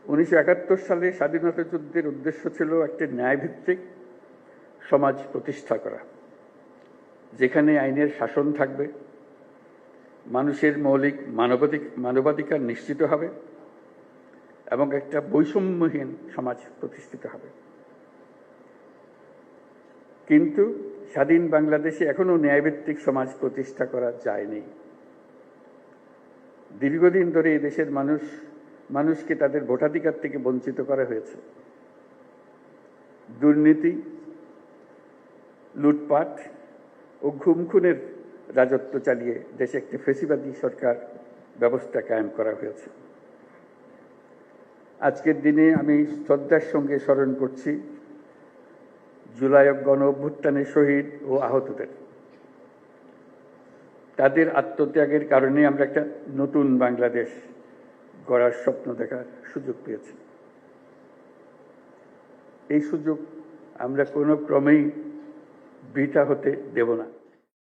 1971 সালে স্বাধীনতা যুদ্ধের উদ্দেশ্য ছিল একটি ন্যায়ভিত্তিক সমাজ প্রতিষ্ঠা করা, যেখানে আইনের শাসন থাকবে, মানুষের মৌলিক মানবাধিকার নিশ্চিত হবে এবং একটা বৈষম্যহীন সমাজ প্রতিষ্ঠিত হবে। কিন্তু স্বাধীন বাংলাদেশে এখনো ন্যায়ভিত্তিক সমাজ প্রতিষ্ঠা করা যায়নি। দীর্ঘদিন ধরে এই দেশের মানুষকে তাদের ভোটাধিকার থেকে বঞ্চিত করা হয়েছে। দুর্নীতি, লুটপাট ও খুনের রাজত্ব চালিয়ে দেশে একটি ফ্যাসিবাদী সরকার ব্যবস্থা কায়েম করা হয়েছে। আজকের দিনে আমি শ্রদ্ধার সঙ্গে স্মরণ করছি জুলাই গণ অভ্যুত্থানের শহীদ ও আহতদের। তাদের আত্মত্যাগের কারণে আমরা একটা নতুন বাংলাদেশ গড়ার স্বপ্ন দেখার সুযোগ পেয়েছি। এই সুযোগ আমরা কোনো ক্রমেই বৃথা হতে দেব না।